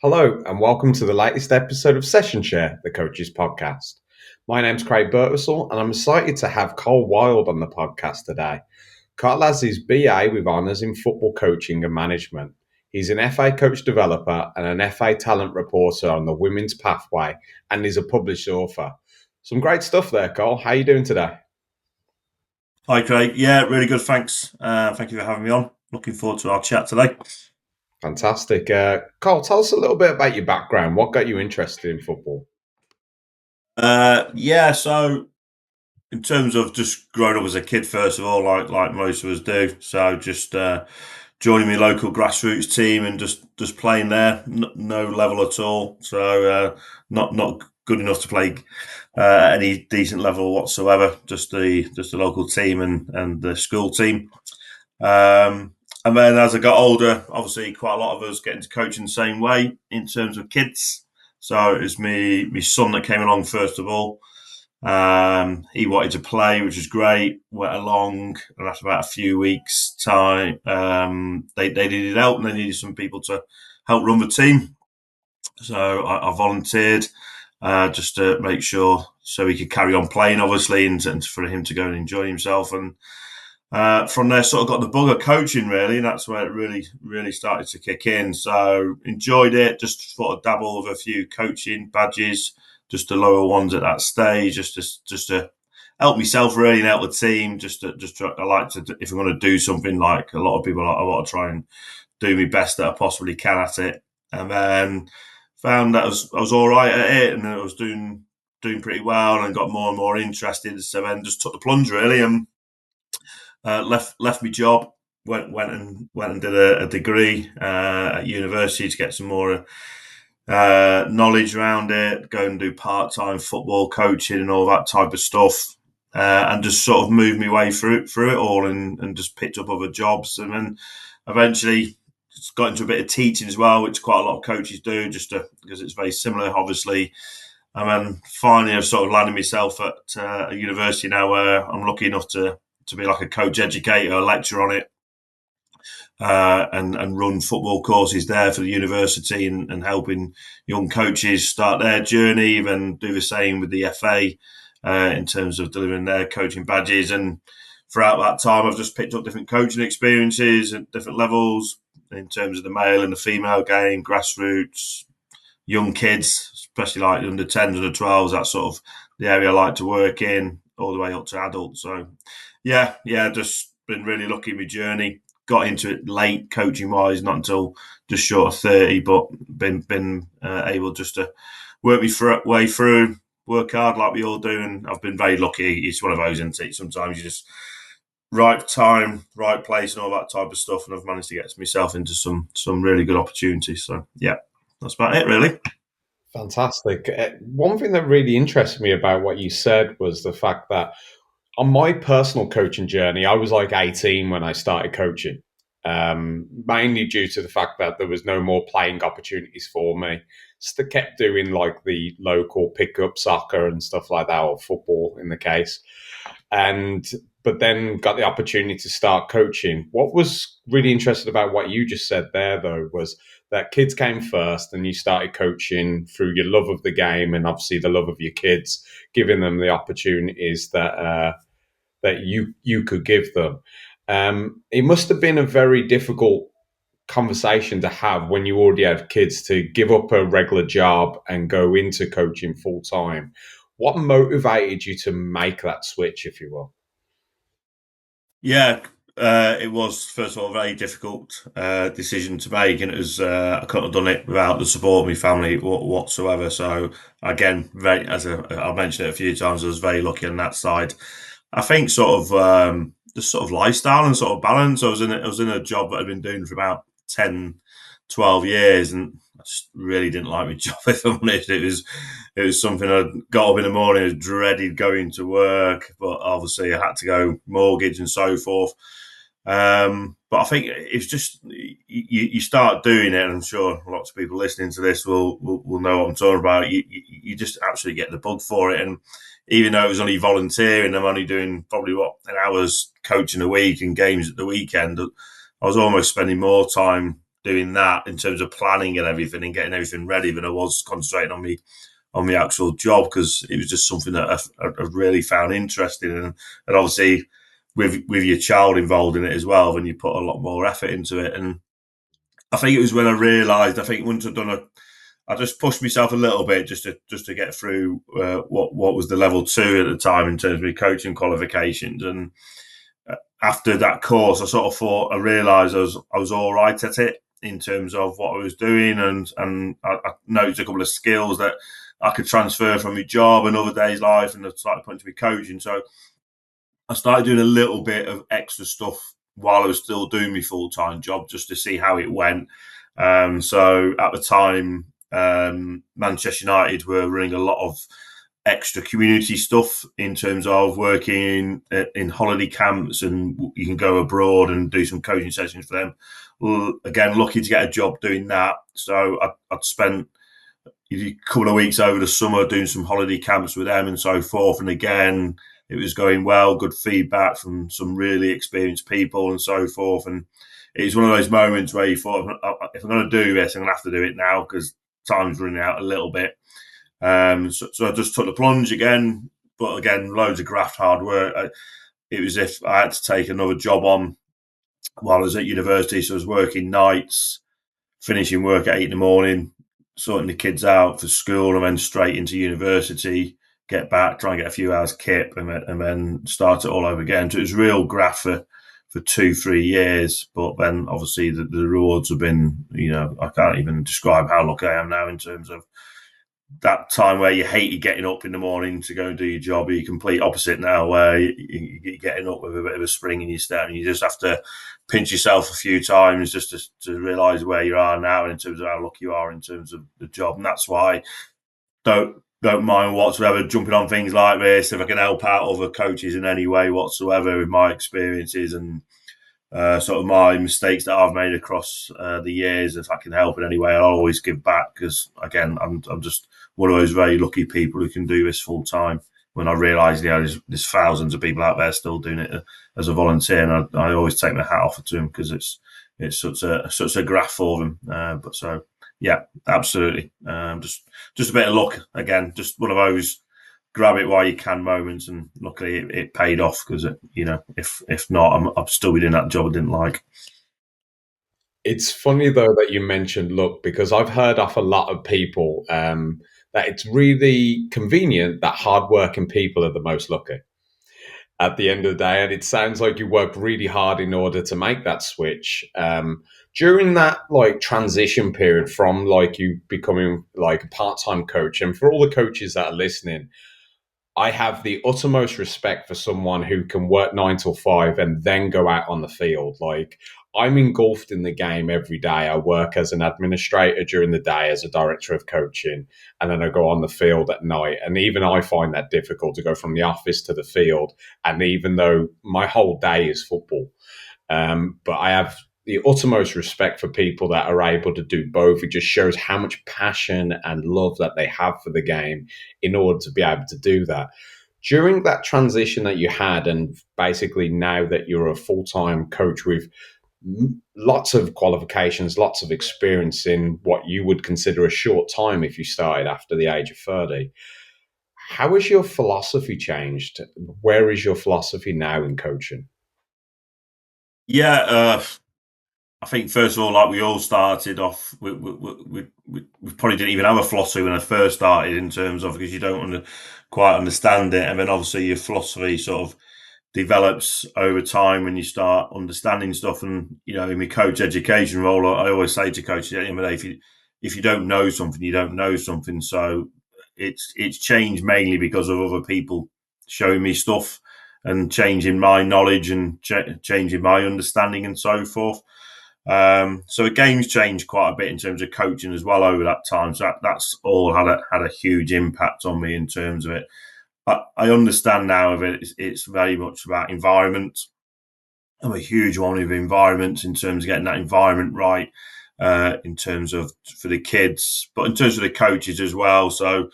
Hello, and welcome to the latest episode of Session Share, the Coaches Podcast. My name's Craig Birtwistle, and I'm excited to have Cole Wild on the podcast today. Cole has his BA with honours in football coaching and management. He's an FA coach developer and an FA talent reporter on the Women's Pathway, and is a published author. Some great stuff there, Cole. How are you doing today? Hi, Craig. Yeah, really good. Thanks. Thank you for having me on. Looking forward to our chat today. Fantastic. Cole, tell us a little bit about your background. What got you interested in football? So in terms of just growing up as a kid, first of all, like most of us do, so just joining my local grassroots team and just playing there, no level at all. So not good enough to play any decent level whatsoever. Just the local team and the school team. Um, and then as I got older, obviously quite a lot of us get into coaching the same way in terms of kids. So it was my son that came along first of all. He wanted to play, which was great. Went along, and after about a few weeks' time, they needed help and they needed some people to help run the team. So I volunteered just to make sure so he could carry on playing, obviously, and for him to go and enjoy himself. And from there, sort of got the bug of coaching, really, and that's where it really started to kick in. So enjoyed it. Just thought I'd dabble with a few coaching badges, just the lower ones at that stage, just to help myself really and help the team. I like to, if I'm going to do something, like a lot of people, I want to try and do my best that I possibly can at it. And then found that I was all right at it, and I was doing pretty well, and got more and more interested. So then just took the plunge really, and left my job, went and did a degree at university to get some more knowledge around it. Go and do part-time football coaching and all that type of stuff, and just sort of moved my way through it all, and just picked up other jobs, and then eventually got into a bit of teaching as well, which quite a lot of coaches do, because it's very similar, obviously. And then finally, I've sort of landed myself at a university now where I'm lucky enough to be like a coach educator, a lecturer on it, and run football courses there for the university, and helping young coaches start their journey, and do the same with the FA in terms of delivering their coaching badges. And throughout that time, I've just picked up different coaching experiences at different levels in terms of the male and the female game, grassroots, young kids, especially like under 10s, under 12s, that's sort of the area I like to work in, all the way up to adults. So, just been really lucky in my journey. Got into it late, coaching wise, not until just short of 30, but been able just to work me way through, work hard like we all do, and I've been very lucky. It's one of those, isn't it? Sometimes you just right time, right place, and all that type of stuff, and I've managed to get myself into some really good opportunities. So yeah, that's about it, really. Fantastic. One thing that really interested me about what you said was the fact that on my personal coaching journey, I was like 18 when I started coaching, mainly due to the fact that there was no more playing opportunities for me. Still kept doing like the local pickup soccer and stuff like that, or football in the case. And but then got the opportunity to start coaching. What was really interesting about what you just said there, though, was that kids came first, and you started coaching through your love of the game and obviously the love of your kids, giving them the opportunities that you could give them. It must have been a very difficult conversation to have when you already have kids to give up a regular job and go into coaching full time. What motivated you to make that switch, if you will? Yeah, it was first of all a very difficult decision to make, and it was I couldn't have done it without the support of my family whatsoever. So again, very I mentioned it a few times, I was very lucky on that side. I think sort of the sort of lifestyle and sort of balance. I was in a job that I'd been doing for about 10, 12 years, and I just really didn't like my job. If I'm honest, it was something I got up in the morning, I dreaded going to work, but obviously I had to go, mortgage and so forth. But I think it's just you start doing it, and I'm sure lots of people listening to this will know what I'm talking about. You just absolutely get the bug for it, and even though it was only volunteering, I'm only doing probably an hour's coaching a week and games at the weekend. I was almost spending more time doing that in terms of planning and everything and getting everything ready than I was concentrating on the actual job, because it was just something that I really found interesting. And obviously with your child involved in it as well, then you put a lot more effort into it. And I think it was when I realised, I think once I just pushed myself a little bit just to get through what was the level 2 at the time in terms of my coaching qualifications. And after that course, I sort of thought, I realised I was all right at it in terms of what I was doing, and I noticed a couple of skills that I could transfer from my job and other days' life, and I started putting to my coaching. So I started doing a little bit of extra stuff while I was still doing my full-time job, just to see how it went. So at the time, Manchester United were running a lot of extra community stuff in terms of working in holiday camps, and you can go abroad and do some coaching sessions for them. Well, again, lucky to get a job doing that. So I'd spent a couple of weeks over the summer doing some holiday camps with them and so forth. And again, it was going well, good feedback from some really experienced people and so forth. And it was one of those moments where you thought, if I'm going to do this, I'm going to have to do it now, because time's running out a little bit. So I just took the plunge again, but again, loads of graft, hard work. It was as if I had to take another job on while I was at university. So I was working nights, finishing work at 8 in the morning, sorting the kids out for school, and then straight into university, get back, try and get a few hours kip, and then start it all over again. So it was real graft for 2-3 years. But then obviously the rewards have been, I can't even describe how lucky I am now in terms of that time where you hated getting up in the morning to go and do your job. You're complete opposite now, where you're getting up with a bit of a spring in your step, and you just have to pinch yourself a few times just to realise where you are now in terms of how lucky you are in terms of the job. And that's why don't mind whatsoever jumping on things like this if I can help out other coaches in any way whatsoever with my experiences and sort of my mistakes that I've made across the years. If I can help in any way, I'll always give back, because again, I'm just one of those very lucky people who can do this full time. When I realise, there's thousands of people out there still doing it as a volunteer, and I always take my hat off to them, because it's such a graft for them. But so yeah, absolutely. Just a bit of luck again. Just one of those grab it while you can moments, and luckily it paid off, because if not, I'd still be doing that job I didn't like. It's funny though that you mentioned luck, because I've heard off a lot of people that it's really convenient that hardworking people are the most lucky at the end of the day. And it sounds like you worked really hard in order to make that switch. During that like transition period from like you becoming like a part-time coach, and for all the coaches that are listening, I have the uttermost respect for someone who can work 9 till 5 and then go out on the field. Like, I'm engulfed in the game every day. I work as an administrator during the day, as a director of coaching, and then I go on the field at night. And even I find that difficult to go from the office to the field. And even though my whole day is football, but I have the uttermost respect for people that are able to do both. It just shows how much passion and love that they have for the game in order to be able to do that. During that transition that you had, and basically now that you're a full-time coach with lots of qualifications, lots of experience in what you would consider a short time if you started after the age of 30, how has your philosophy changed? Where is your philosophy now in coaching? Yeah, I think first of all, like we all started off, we probably didn't even have a philosophy when I first started, in terms of, because you don't quite understand it, and then obviously your philosophy sort of develops over time when you start understanding stuff. And in my coach education role, I always say to coaches at the end of the day, if you don't know something, you don't know something. So it's changed mainly because of other people showing me stuff and changing my knowledge and changing my understanding and so forth. So the game's changed quite a bit in terms of coaching as well over that time. So that's all had a huge impact on me in terms of it. I understand now of it. It's very much about environment. I'm a huge one with environment, in terms of getting that environment right, in terms of for the kids, but in terms of the coaches as well. So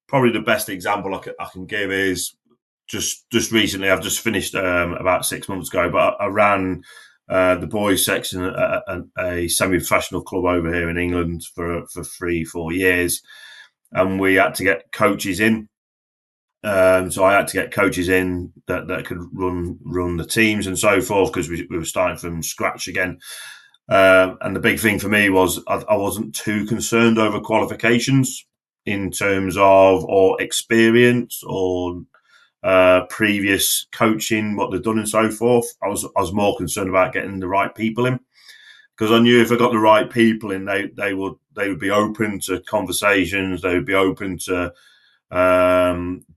probably the best example I can give is just recently. I've just finished about 6 months ago, but I ran the boys section at a semi-professional club over here in England for 3-4 years, and we had to get coaches in. So I had to get coaches in that could run the teams and so forth, because we were starting from scratch again. And the big thing for me was I wasn't too concerned over qualifications in terms of or experience or previous coaching, what they've done and so forth. I was more concerned about getting the right people in, because I knew if I got the right people in, they would be open to conversations. They would be open to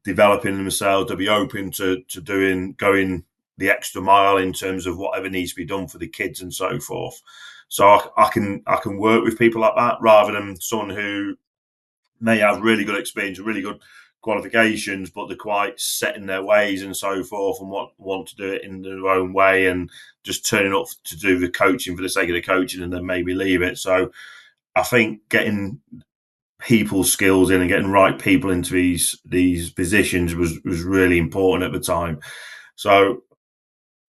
developing themselves. They'll be open to going the extra mile in terms of whatever needs to be done for the kids and so forth. So I can work with people like that, rather than someone who may have really good experience, really good qualifications, but they're quite set in their ways and so forth, and want to do it in their own way, and just turning up to do the coaching for the sake of the coaching and then maybe leave it. So I think getting people's skills in and getting right people into these positions was really important at the time. So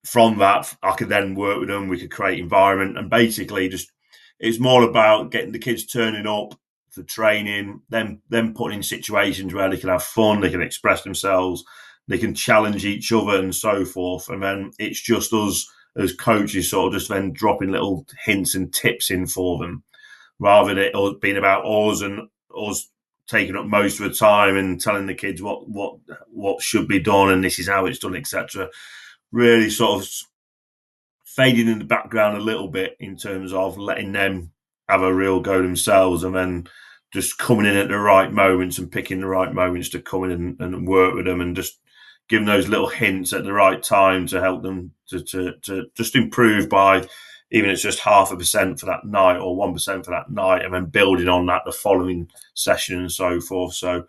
from that, I could then work with them. We could create environment, and basically just it's more about getting the kids turning up for training, then putting in situations where they can have fun, they can express themselves, they can challenge each other and so forth. And then it's just us as coaches sort of just then dropping little hints and tips in for them, rather than it being about us and us taking up most of the time and telling the kids what should be done and this is how it's done, etc. Really sort of fading in the background a little bit in terms of letting them have a real go themselves, and then just coming in at the right moments and picking the right moments to come in and work with them, and just giving those little hints at the right time to help them to just improve by, even if it's just 0.5% for that night or 1% for that night, and then building on that the following session and so forth. So,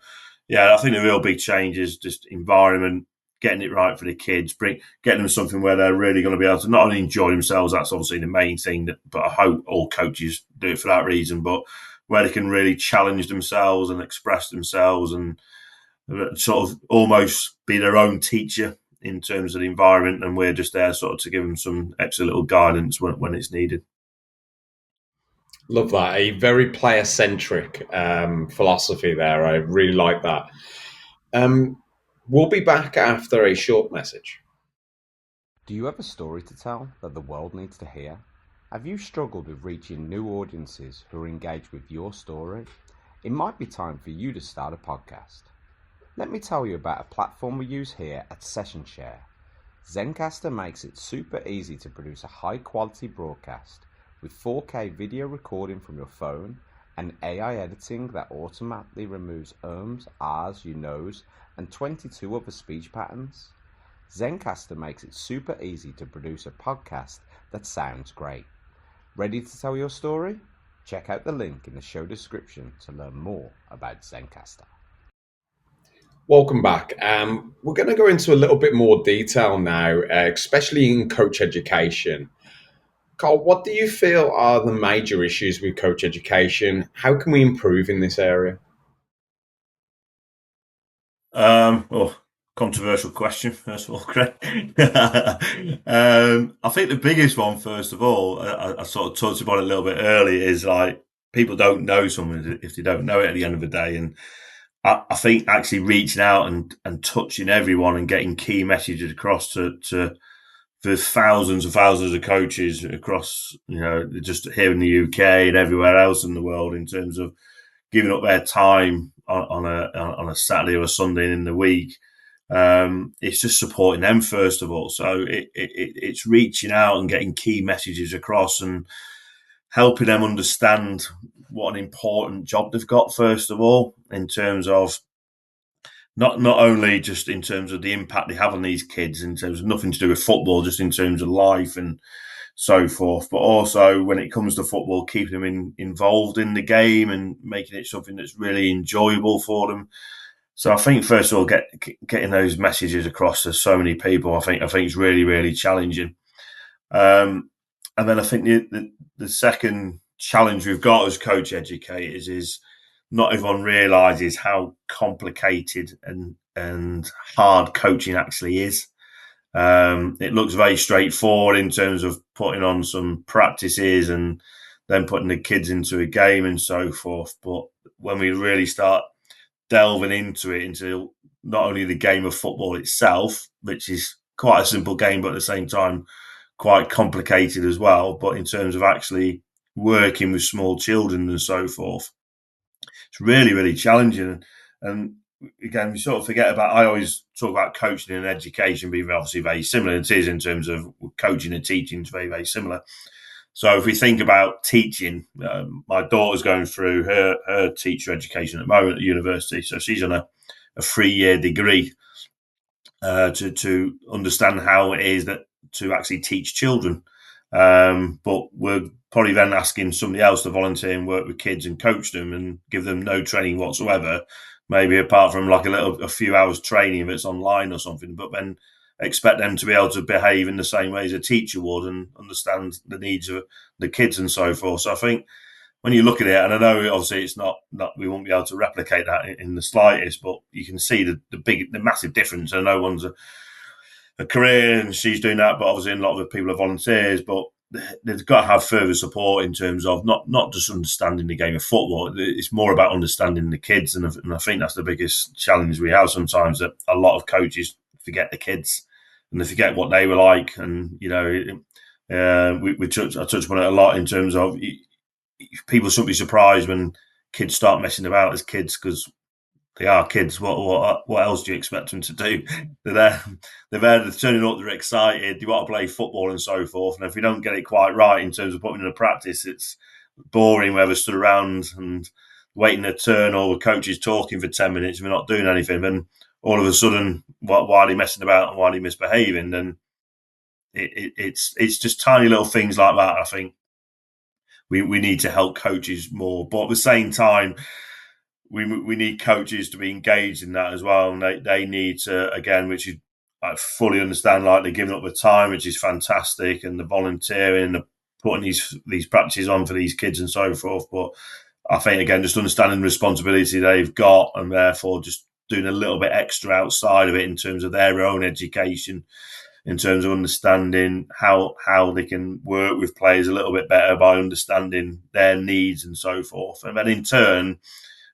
yeah, I think the real big change is just environment, getting it right for the kids, getting them something where they're really going to be able to not only enjoy themselves. That's obviously the main thing, but I hope all coaches do it for that reason. But where they can really challenge themselves and express themselves, and sort of almost be their own teacher in terms of the environment, and we're just there sort of to give them some extra little guidance when it's needed. Love that. A very player centric philosophy there. I really like that. We'll be back after a short message. Do you have a story to tell that the world needs to hear? Have you struggled with reaching new audiences who are engaged with your story? It might be time for you to start a podcast. Let me tell you about a platform we use here at Session Share. Zencastr makes it super easy to produce a high quality broadcast with 4K video recording from your phone and AI editing that automatically removes ums, ahs, you knows, and 22 other speech patterns. Zencastr makes it super easy to produce a podcast that sounds great. Ready to tell your story? Check out the link in the show description to learn more about Zencastr. Welcome back. We're going to go into a little bit more detail now, especially in coach education. Carl, what do you feel are the major issues with coach education? How can we improve in this area? Well, controversial question, first of all, Craig. I think the biggest one, first of all, I sort of talked about it a little bit earlier, is like people don't know someone if they don't know it at the end of the day. And I think actually reaching out and touching everyone and getting key messages across to the thousands and thousands of coaches across, just here in the UK and everywhere else in the world, in terms of giving up their time on a Saturday or a Sunday in the week. It's just supporting them first of all. So it's reaching out and getting key messages across and helping them understand what an important job they've got first of all, in terms of not only just in terms of the impact they have on these kids, in terms of nothing to do with football, just in terms of life and so forth, but also when it comes to football, keeping them involved in the game and making it something that's really enjoyable for them. So I think first of all, getting those messages across to so many people, I think it's really, really challenging. And then I think the second challenge we've got as coach educators is not everyone realises how complicated and hard coaching actually is. It looks very straightforward in terms of putting on some practices and then putting the kids into a game and so forth. But when we really start delving into it, into not only the game of football itself, which is quite a simple game, but at the same time quite complicated as well, but in terms of actually working with small children and so forth, it's really, really challenging. And again, we sort of forget about, I always talk about coaching and education being obviously very similar. It is in terms of coaching and teaching is very, very similar. So if we think about teaching, my daughter's going through her teacher education at the moment at university. So she's on a 3-year degree to understand how it is that to actually teach children. But we're probably then asking somebody else to volunteer and work with kids and coach them and give them no training whatsoever, maybe apart from like a few hours training if it's online or something, but then expect them to be able to behave in the same way as a teacher would and understand the needs of the kids and so forth. So I think when you look at it, and I know obviously it's not we won't be able to replicate that in the slightest, but you can see the massive difference. I know one's a career and she's doing that, but obviously a lot of the people are volunteers, but they've got to have further support in terms of not just understanding the game of football. It's more about understanding the kids, and I think that's the biggest challenge we have sometimes, that a lot of coaches forget the kids and they forget what they were like. And I touched on it a lot in terms of people shouldn't be surprised when kids start messing about as kids, because they are kids. What else do you expect them to do? They're there, they're turning up, they're excited, they want to play football and so forth. And if we don't get it quite right in terms of putting in a practice, it's boring where we stood around and waiting a turn, or the coach is talking for 10 minutes and we're not doing anything. Then all of a sudden, why are they messing about and why are they misbehaving? Then it's just tiny little things like that. I think we need to help coaches more, but at the same time, we need coaches to be engaged in that as well, and they need to, again, which is, I fully understand, like they're giving up the time, which is fantastic, and the volunteering and the putting these practices on for these kids and so forth. But I think, again, just understanding the responsibility they've got, and therefore just doing a little bit extra outside of it in terms of their own education, in terms of understanding how they can work with players a little bit better by understanding their needs and so forth. And then in turn,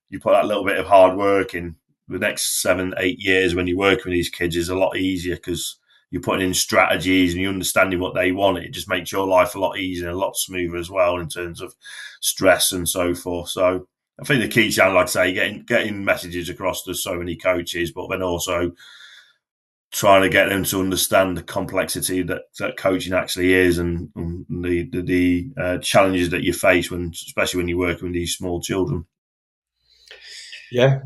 you put that little bit of hard work in, the next 7-8 years when you work with these kids is a lot easier, because you're putting in strategies and you're understanding what they want. It just makes your life a lot easier and a lot smoother as well in terms of stress and so forth. So I think the key challenge, like I say, getting messages across to so many coaches, but then also trying to get them to understand the complexity that coaching actually is, and the challenges that you face when, especially when you're working with these small children. Yeah.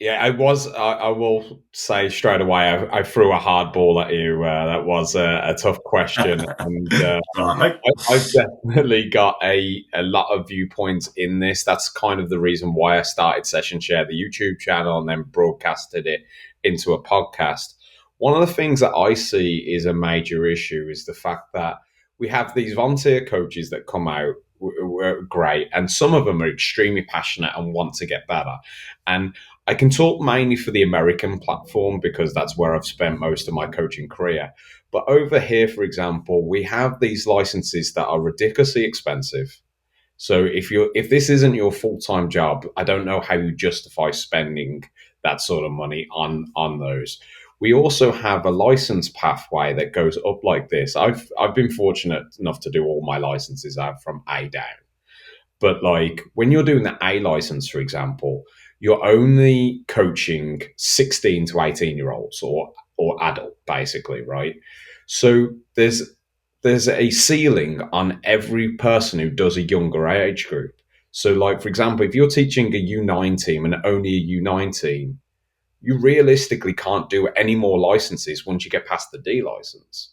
I will say straight away, I threw a hard ball at you. That was a tough question. And I've definitely got a lot of viewpoints in this. That's kind of the reason why I started Session Share, the YouTube channel, and then broadcasted it into a podcast. One of the things that I see is a major issue is the fact that we have these volunteer coaches that come out, were great, and some of them are extremely passionate and want to get better. And I can talk mainly for the American platform because that's where I've spent most of my coaching career. But over here, for example, we have these licenses that are ridiculously expensive. So if this isn't your full-time job, I don't know how you justify spending that sort of money on those. We also have a license pathway that goes up like this. I've been fortunate enough to do all my licenses out from A down. But like when you're doing the A license, for example, you're only coaching 16 to 18-year-olds or adult, basically, right? So there's a ceiling on every person who does a younger age group. So like, for example, if you're teaching a U9 team and only a U9 team, you realistically can't do any more licenses once you get past the D license.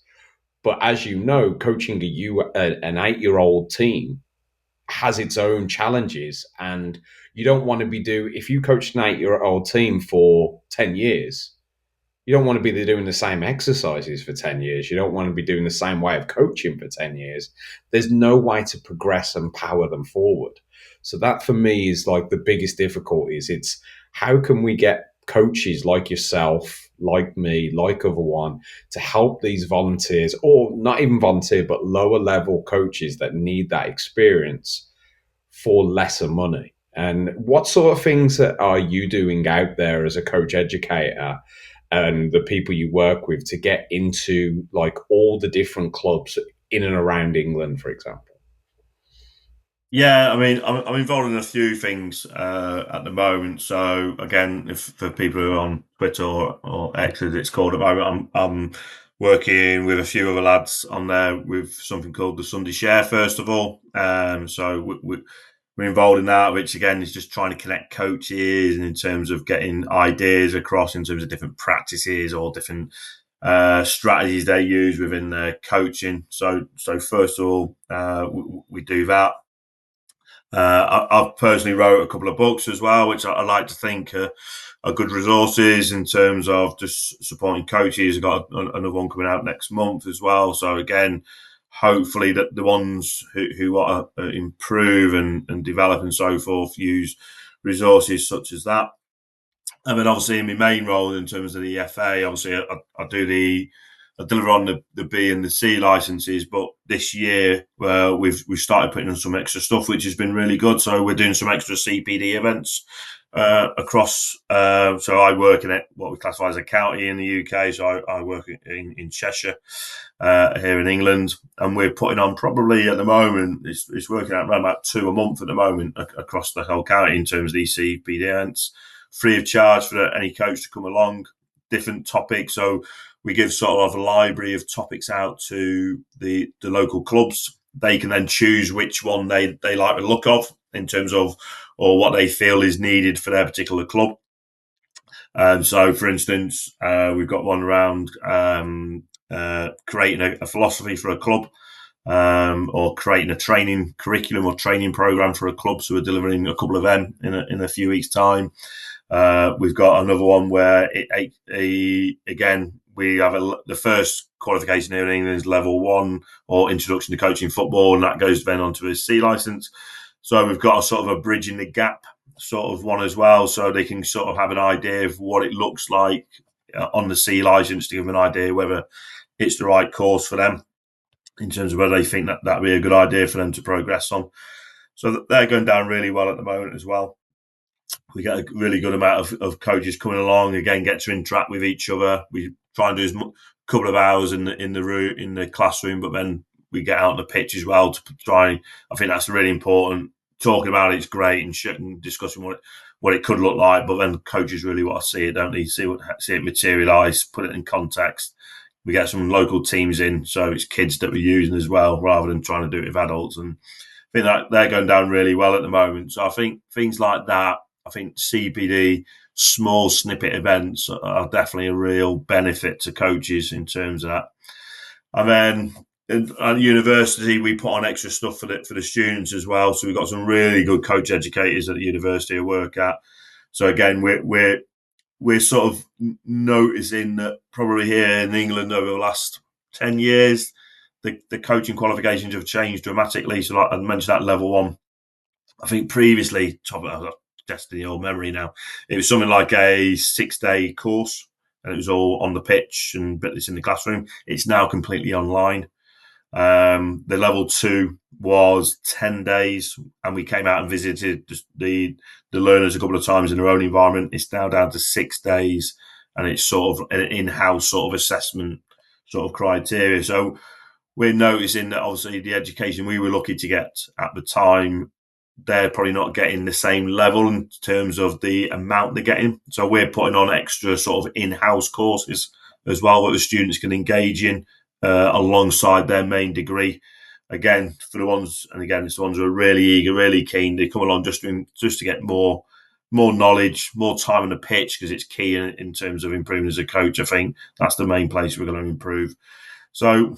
But as you know, coaching an 8-year-old team has its own challenges, and you don't want to if you coach an 8-year-old team for 10 years, you don't want to be doing the same exercises for 10 years. You don't want to be doing the same way of coaching for 10 years. There's no way to progress and power them forward. So that for me is like the biggest difficulty is it's how can we get coaches like yourself, like me, like other one, to help these volunteers, or not even volunteer, but lower level coaches that need that experience for lesser money? And what sort of things are you doing out there as a coach educator and the people you work with to get into like all the different clubs in and around England, for example? Yeah, I mean, I'm involved in a few things at the moment. So again, if for people who are on Twitter or X as it's called at the moment, I'm working with a few other lads on there with something called the Sunday Share Festival. So we're involved in that, which again is just trying to connect coaches and in terms of getting ideas across in terms of different practices or different strategies they use within their coaching. So first of all, we do that. I've personally wrote a couple of books as well, which I like to think are good resources in terms of just supporting coaches. I've got another one coming out next month as well. So again, hopefully that the ones who want to improve and develop and so forth use resources such as that. And then obviously in my main role in terms of the FA, obviously I deliver on the B and the C licenses, but this year we've started putting in some extra stuff, which has been really good. So we're doing some extra CPD events across. So I work in what we classify as a county in the UK. So I work in Cheshire here in England, and we're putting on probably at the moment it's working out around about 2 a month at the moment across the whole county in terms of these CPD events, free of charge for any coach to come along, different topics. So we give sort of a library of topics out to the local clubs. They can then choose which one they like the look of in terms of or what they feel is needed for their particular club. So, for instance, we've got one around creating a philosophy for a club. Or creating a training curriculum or training program for a club. So we're delivering a couple of them in a few weeks' time. We've got another one where again we have the first qualification here in England is level 1 or introduction to coaching football, and that goes then onto a C license. So we've got a sort of a bridging the gap sort of one as well, so they can sort of have an idea of what it looks like on the C license to give them an idea whether it's the right course for them in terms of whether they think that that'd be a good idea for them to progress on. So they're going down really well at the moment as well. We get a really good amount of coaches coming along, again, get to interact with each other. We try and do a couple of hours in the classroom, but then we get out on the pitch as well to try. I think that's really important. Talking about it's great and discussing what it could look like, but then coaches really want to see it, don't they? See it materialise, put it in context. We get some local teams in, so it's kids that we're using as well, rather than trying to do it with adults. And I think that they're going down really well at the moment. So I think things like that, I think CPD, small snippet events are definitely a real benefit to coaches in terms of that. And then at university, we put on extra stuff for the students as well. So we've got some really good coach educators at the university I work at. So again, we're sort of noticing that probably here in England over the last 10 years, the coaching qualifications have changed dramatically. So like I mentioned that level 1, I think previously, testing the old memory now, it was something like a 6-day course and it was all on the pitch and but it's in the classroom. It's now completely online. The level 2 was 10 days and we came out and visited the learners a couple of times in their own environment. It's now down to 6 days and it's sort of an in-house sort of assessment sort of criteria. So we're noticing that obviously the education we were lucky to get at the time, they're probably not getting the same level in terms of the amount they're getting. So we're putting on extra sort of in-house courses as well that the students can engage in alongside their main degree. Again, for the ones, and again, it's the ones who are really eager, really keen. They come along just to get more knowledge, more time on the pitch because it's key in terms of improving as a coach. I think that's the main place we're going to improve. So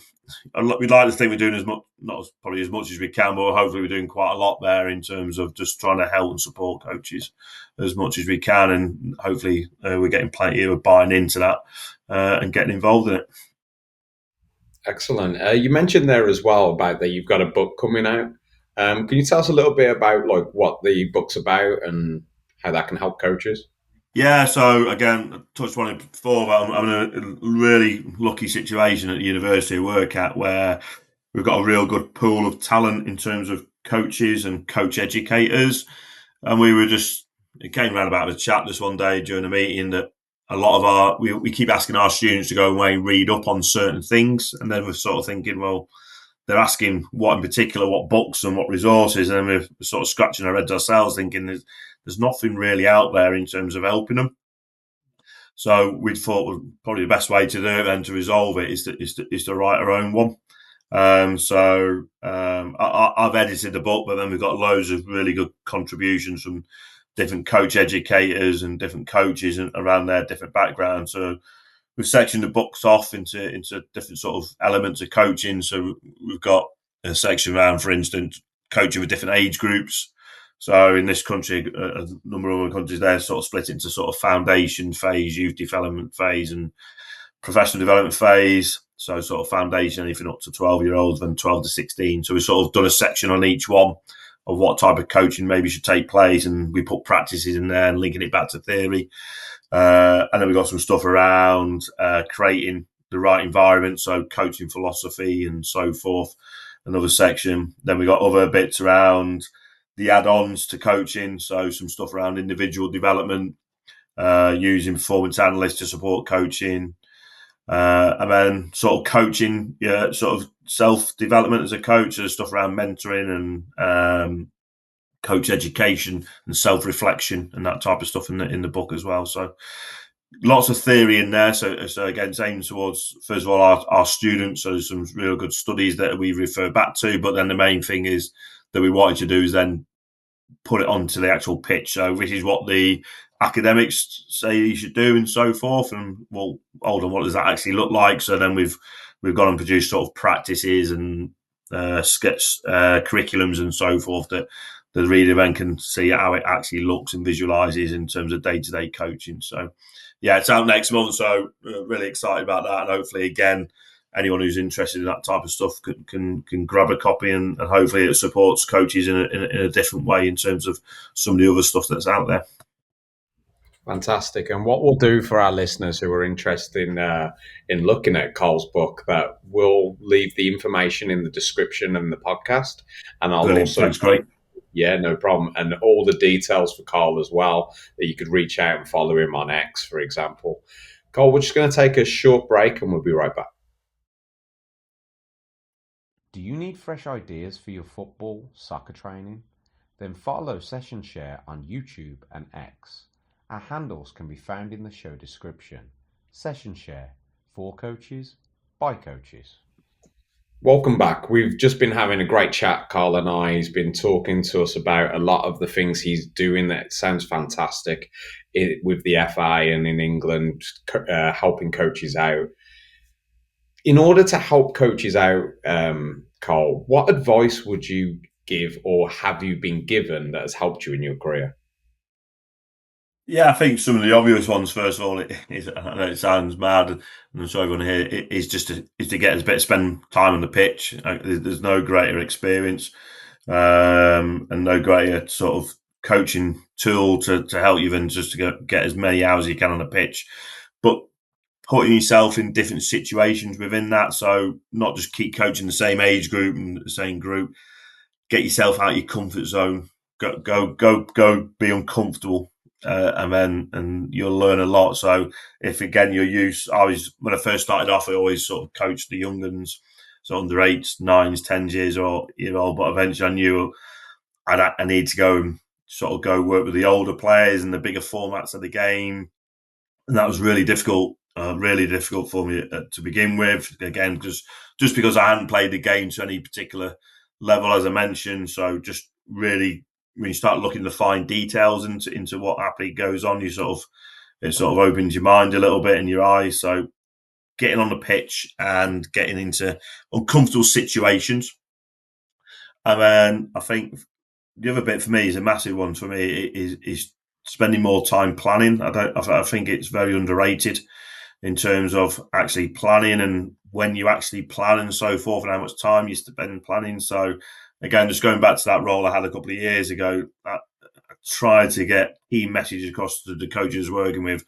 we'd like to think we're doing as much, not probably as much as we can, but hopefully we're doing quite a lot there in terms of just trying to help and support coaches as much as we can, and hopefully we're getting plenty of buying into that and getting involved in it. Excellent. You mentioned there as well about that you've got a book coming out. Can you tell us a little bit about like what the book's about and how that can help coaches? Yeah, so again, I touched on it before, but I'm in a really lucky situation at the university I work at where we've got a real good pool of talent in terms of coaches and coach educators. And it came around about a chat this one day during a meeting that a lot of we keep asking our students to go away and read up on certain things. And then we're sort of thinking, well, they're asking what in particular, what books and what resources. And then we're sort of scratching our heads ourselves thinking there's nothing really out there in terms of helping them. So we thought probably the best way to do it and to resolve it is to write our own one. I've edited the book, but then we've got loads of really good contributions from different coach educators and different coaches around their different backgrounds. So we've sectioned the books off into different sort of elements of coaching. So we've got a section around, for instance, coaching with different age groups. So in this country, a number of other countries, they're sort of split into sort of foundation phase, youth development phase, and professional development phase. So sort of foundation, anything up to 12-year-olds, then 12 to 16. So we've sort of done a section on each one of what type of coaching maybe should take place, and we put practices in there and linking it back to theory. And then we've got some stuff around creating the right environment, so coaching philosophy and so forth, another section. Then we got other bits around the add-ons to coaching, so some stuff around individual development, using performance analysts to support coaching, and then sort of coaching, sort of self-development as a coach, there's stuff around mentoring and coach education and self-reflection and that type of stuff in the book as well. So lots of theory in there. So again, it's aimed towards, first of all, our students. So there's some real good studies that we refer back to. But then the main thing is that we wanted to do is then put it onto the actual pitch. So this is what the academics say you should do and so forth. And well, hold on, what does that actually look like? So then we've gone and produced sort of practices and curriculums and so forth that the reader then can see how it actually looks and visualizes in terms of day-to-day coaching. So yeah, it's out next month. So really excited about that. And hopefully, again, anyone who's interested in that type of stuff can grab a copy, and hopefully it supports coaches in a different way in terms of some of the other stuff that's out there. Fantastic. And what we'll do for our listeners who are interested in looking at Carl's book, that we'll leave the information in the description and the podcast. And I'll Brilliant. also, Thanks, great. yeah, no problem. And all the details for Carl as well, that you could reach out and follow him on X, for example. Carl, we're just going to take a short break and we'll be right back. Do you need fresh ideas for your football, soccer training? Then follow Session Share on YouTube and X. Our handles can be found in the show description. Session Share, for coaches, by coaches. Welcome back. We've just been having a great chat, Carl and I. He's been talking to us about a lot of the things he's doing that sounds fantastic with the FI and in England, helping coaches out. In order to help coaches out, Carl, what advice would you give, or have you been given, that has helped you in your career? Yeah, I think some of the obvious ones, first of all, I know it sounds mad, and I'm sorry everyone here, is just to get us a bit of spend time on the pitch. There's no greater experience and no greater sort of coaching tool to help you than just to get as many hours as you can on the pitch. But putting yourself in different situations within that, so not just keep coaching the same age group and the same group. Get yourself out of your comfort zone. Go. Be uncomfortable. And you'll learn a lot. So if again you're used, when I first started off, I always sort of coached the young ones, so under 8s, 9s, 10 years old. But eventually I knew I need to go and sort of go work with the older players and the bigger formats of the game, and that was really difficult. Really difficult for me to begin with. Again, just because I hadn't played the game to any particular level, as I mentioned. So just really, when you start looking to find details into what actually goes on, it sort of opens your mind a little bit and your eyes. So getting on the pitch and getting into uncomfortable situations. And then I think the other bit for me is a massive one for me is spending more time planning. I think it's very underrated in terms of actually planning and when you actually plan and so forth, and how much time you spend planning. So again, just going back to that role I had a couple of years ago, I try to get key messages across to the coaches working with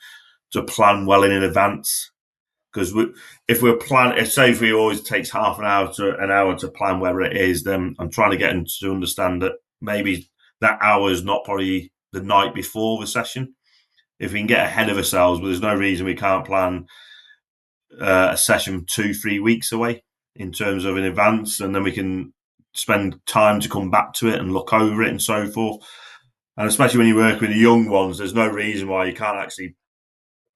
to plan well in advance. Because if it always takes half an hour to an hour to plan where it is, then I'm trying to get them to understand that maybe that hour is not probably the night before the session. If we can get ahead of ourselves, but there's no reason we can't plan a session 2-3 weeks away in terms of in advance, and then we can spend time to come back to it and look over it and so forth. And especially when you work with the young ones, there's no reason why you can't actually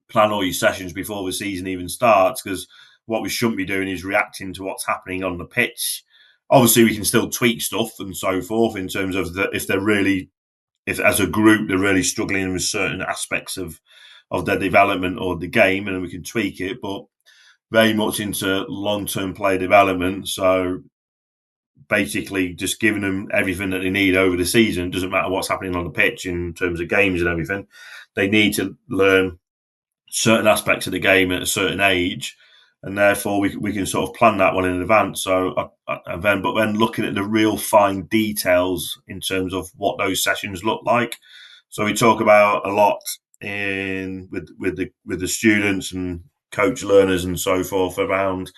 plan all your sessions before the season even starts, because what we shouldn't be doing is reacting to what's happening on the pitch. Obviously, we can still tweak stuff and so forth in terms of if as a group they're really struggling with certain aspects of their development or the game, and we can tweak it, but very much into long-term play development. So basically just giving them everything that they need over the season. It doesn't matter what's happening on the pitch in terms of games and everything. They need to learn certain aspects of the game at a certain age, and therefore we can sort of plan that one in advance. So but then looking at the real fine details in terms of what those sessions look like. So we talk about a lot with the students and coach learners and so forth around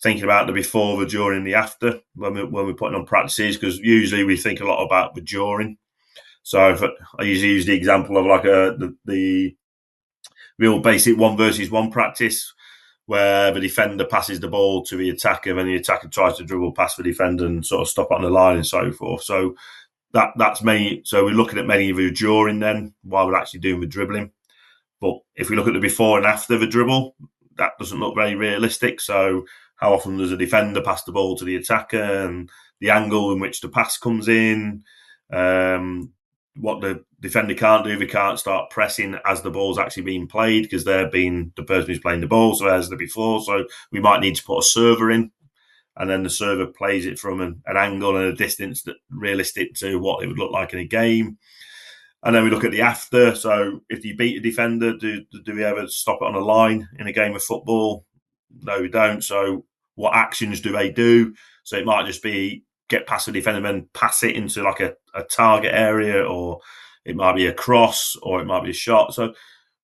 thinking about the before, the during, the after when we're putting on practices, because usually we think a lot about the during. So if I usually use the example of like the real basic 1-versus-1 practice where the defender passes the ball to the attacker and the attacker tries to dribble past the defender and sort of stop it on the line and so forth. So that's many. So we're looking at many of the during then while we're actually doing the dribbling. But if we look at the before and after the dribble, that doesn't look very realistic. So how often does a defender pass the ball to the attacker, and the angle in which the pass comes in, what the defender can't do, they can't start pressing as the ball's actually being played because they're being the person who's playing the ball, so as the before. So we might need to put a server in, and then the server plays it from an angle and a distance that realistic to what it would look like in a game. And then we look at the after. So if you beat a defender, do we ever stop it on a line in a game of football? No, we don't. So what actions do they do? So it might just be get past the defender and then pass it into like a target area, or it might be a cross, or it might be a shot. So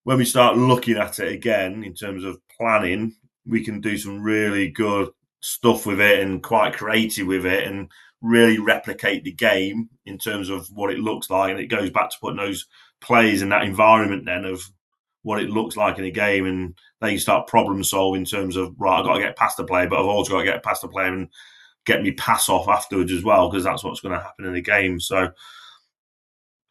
when we start looking at it again in terms of planning, we can do some really good stuff with it and quite creative with it and really replicate the game in terms of what it looks like. And it goes back to putting those plays in that environment then of what it looks like in a game, and then you start problem solving in terms of, right, I've got to get past the player, but I've also got to get past the player and get me pass off afterwards as well, because that's what's going to happen in a game. So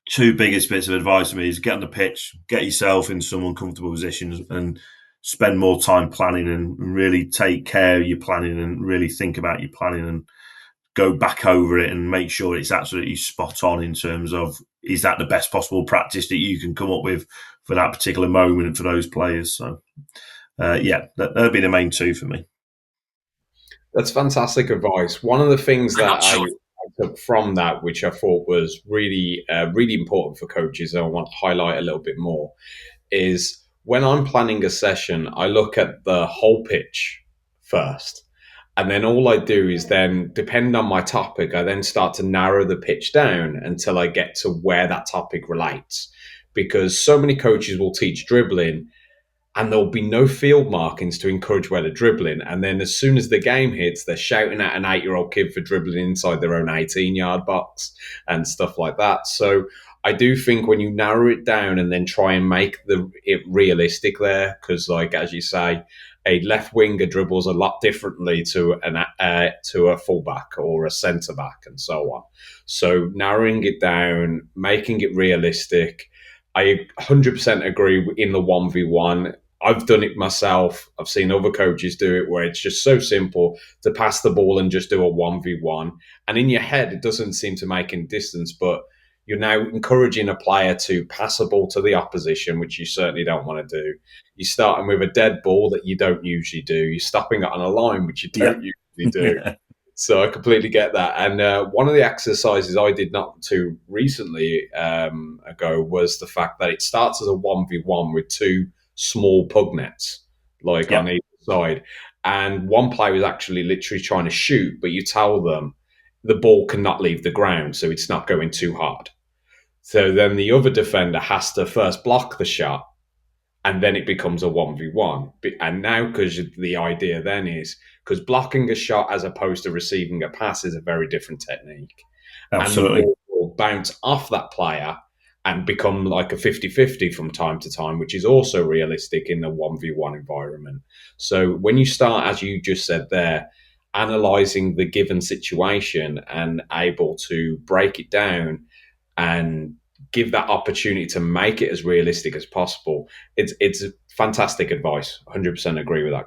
two biggest bits of advice to me is get on the pitch, get yourself in some uncomfortable positions, and spend more time planning and really take care of your planning and really think about your planning and go back over it and make sure it's absolutely spot on in terms of, is that the best possible practice that you can come up with for that particular moment and for those players. So that'd be the main two for me. That's fantastic advice. One of the things that I took from that, which I thought was really, really important for coaches, and I want to highlight a little bit more, is when I'm planning a session, I look at the whole pitch first. And then all I do is then, depending on my topic, I then start to narrow the pitch down until I get to where that topic relates. Because so many coaches will teach dribbling, and there'll be no field markings to encourage where they're dribbling. And then as soon as the game hits, they're shouting at an 8-year-old kid for dribbling inside their own 18-yard box and stuff like that. So I do think when you narrow it down and then try and make it realistic there, because like, as you say, a left winger dribbles a lot differently to a fullback or a centre back and so on. So narrowing it down, making it realistic. I 100% agree in the 1v1. I've done it myself. I've seen other coaches do it where it's just so simple to pass the ball and just do a 1v1. And in your head, it doesn't seem to make any distance, but you're now encouraging a player to pass a ball to the opposition, which you certainly don't want to do. You're starting with a dead ball that you don't usually do. You're stopping it on a line, which you don't usually do. So I completely get that. And one of the exercises I did not too recently ago was the fact that it starts as a 1v1 with two small pug nets, like on either side. And one player is actually literally trying to shoot, but you tell them the ball cannot leave the ground, so it's not going too hard. So then the other defender has to first block the shot, and then it becomes a 1v1. And now, because the idea then is, because blocking a shot as opposed to receiving a pass is a very different technique. And the Absolutely. ball will bounce off that player and become like a 50-50 from time to time, which is also realistic in the 1v1 environment. So when you start, as you just said there, analyzing the given situation and able to break it down and give that opportunity to make it as realistic as possible, it's fantastic advice. 100% agree with that.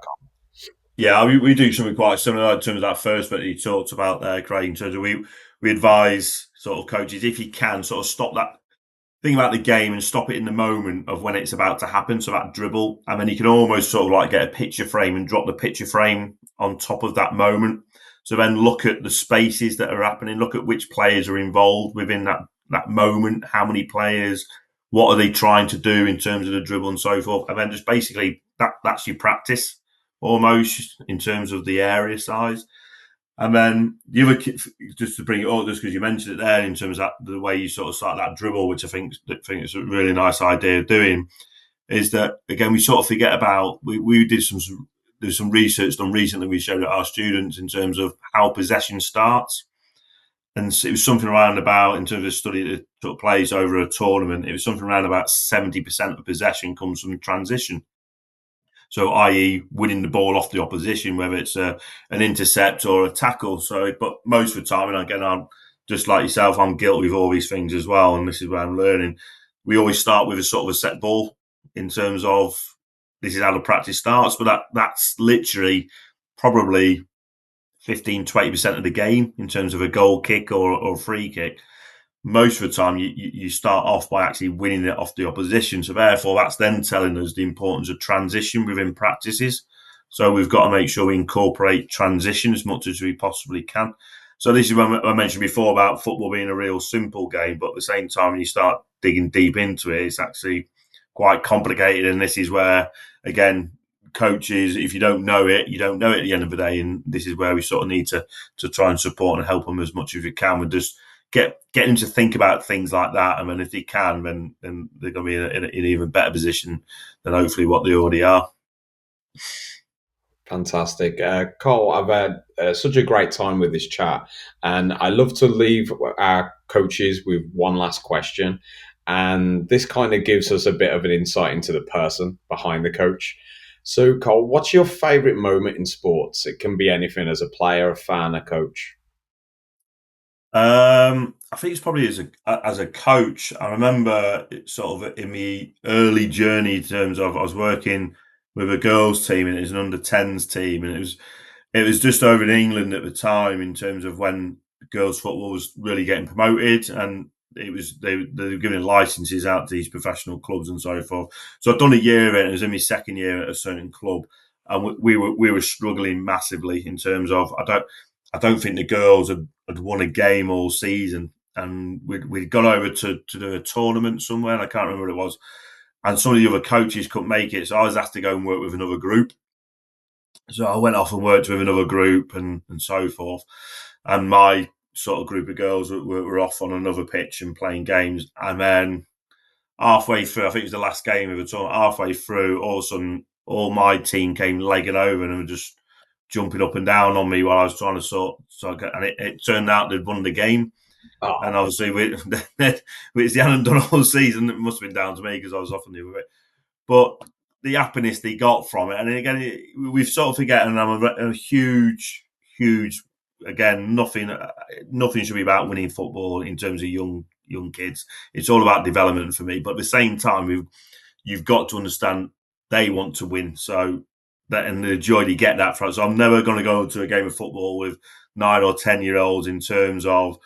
Yeah, we do something quite similar in terms of that first bit that you talked about there, Craig. In terms of we advise sort of coaches, if you can, sort of stop that, think about the game and stop it in the moment of when it's about to happen. So that dribble, and then you can almost sort of like get a picture frame and drop the picture frame on top of that moment. So then look at the spaces that are happening, look at which players are involved within that moment, how many players, what are they trying to do in terms of the dribble and so forth. And then just basically that's your practice almost in terms of the area size. And then the other, just to bring it up, just because you mentioned it there, in terms of the way you sort of start that dribble, which I think is a really nice idea of doing, is that again we sort of forget about. We did some research done recently. We showed it our students in terms of how possession starts, and it was something around about, in terms of a study that took place over a tournament. It was something around about 70% of possession comes from transition. So, i.e., winning the ball off the opposition, whether it's an intercept or a tackle. So, but most of the time, and again, I'm just like yourself, I'm guilty with all these things as well. And this is where I'm learning. We always start with a sort of a set ball in terms of this is how the practice starts, but that's literally probably 15-20% of the game in terms of a goal kick or a free kick. Most of the time you start off by actually winning it off the opposition. So therefore, that's then telling us the importance of transition within practices. So we've got to make sure we incorporate transition as much as we possibly can. So this is when I mentioned before about football being a real simple game, but at the same time, when you start digging deep into it, it's actually quite complicated. And this is where, again, coaches, if you don't know it, you don't know it at the end of the day. And this is where we sort of need to try and support and help them as much as we can with just get them to think about things like that. And then if they can, then they're going to be in an even better position than hopefully what they already are. Fantastic. Cole, I've had such a great time with this chat, and I love to leave our coaches with one last question. And this kind of gives us a bit of an insight into the person behind the coach. So, Cole, what's your favorite moment in sports? It can be anything, as a player, a fan, a coach. I think it's probably as a coach. I remember sort of in the early journey, in terms of I was working with a girls' team, and it was an under-10s team, and it was just over in England at the time, in terms of when girls' football was really getting promoted, and it was they were giving licenses out to these professional clubs and so forth. So I'd done a year of it, and it was in my second year at a certain club, and we were struggling massively in terms of I don't think the girls had won a game all season, and we'd gone over to do a tournament somewhere, and I can't remember what it was, and some of the other coaches couldn't make it, so I was asked to go and work with another group. So I went off and worked with another group and so forth, and my sort of group of girls were off on another pitch and playing games, and then halfway through, I think it was the last game of the tournament, halfway through, all of a sudden, all my team came legging over and were just jumping up and down on me while I was trying to and it turned out they'd won the game. Oh, And obviously, which they hadn't done all season, it must have been down to me because I was off on the other bit. But the happiness they got from it, and again, we've sort of forgotten. I'm a huge, again, nothing should be about winning football in terms of young kids. It's all about development for me. But at the same time, you've got to understand they want to win. So that, and the joy they get that from. So I'm never going to go to a game of football with 9 or 10-year-olds in terms of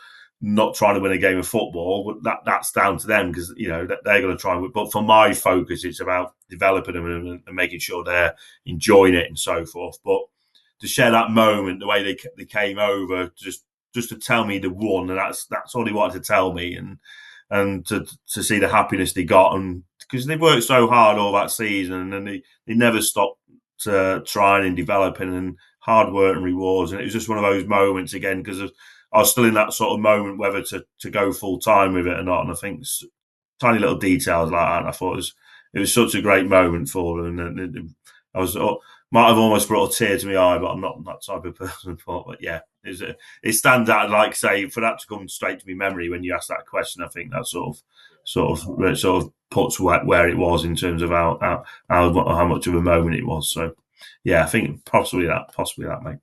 not trying to win a game of football. But that's down to them, because they're going to try and win. But for my focus, it's about developing them and making sure they're enjoying it and so forth. But to share that moment, the way they came over, just to tell me they won, and that's all they wanted to tell me, and to see the happiness they got, and because they worked so hard all that season, and they never stopped trying and developing, and hard work and rewards. And it was just one of those moments again, because I was still in that sort of moment whether to go full time with it or not. And I think tiny little details like that, and I thought it was such a great moment for them. And I was might have almost brought a tear to my eye, but I'm not that type of person. But yeah, it stands out. Like say, for that to come straight to my memory when you ask that question, I think that sort of puts where it was in terms of how much of a moment it was. So yeah, I think possibly that, mate.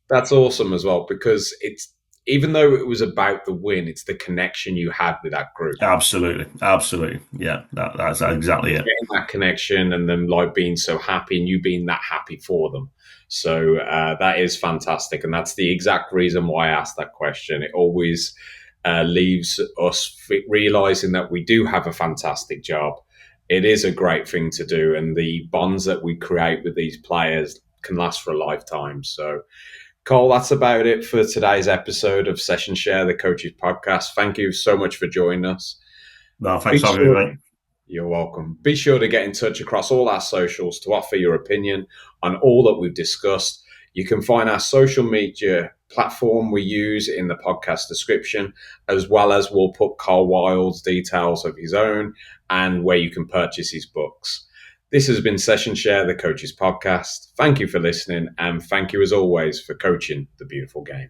That's awesome as well, because it's, even though it was about the win, it's the connection you had with that group. Absolutely. Yeah, that's exactly it. Getting that connection and them like being so happy and you being that happy for them. So that is fantastic, and that's the exact reason why I asked that question. It always leaves us realizing that we do have a fantastic job. It is a great thing to do, and the bonds that we create with these players can last for a lifetime. So Cole, that's about it for today's episode of Session Share, the Coaches Podcast. Thank you so much for joining us. No, thanks for having me, mate. You're welcome. Be sure to get in touch across all our socials to offer your opinion on all that we've discussed. You can find our social media platform we use in the podcast description, as well as we'll put Cole Wild's details of his own and where you can purchase his books. This has been Session Share, the Coaches Podcast. Thank you for listening, and thank you as always for coaching the beautiful game.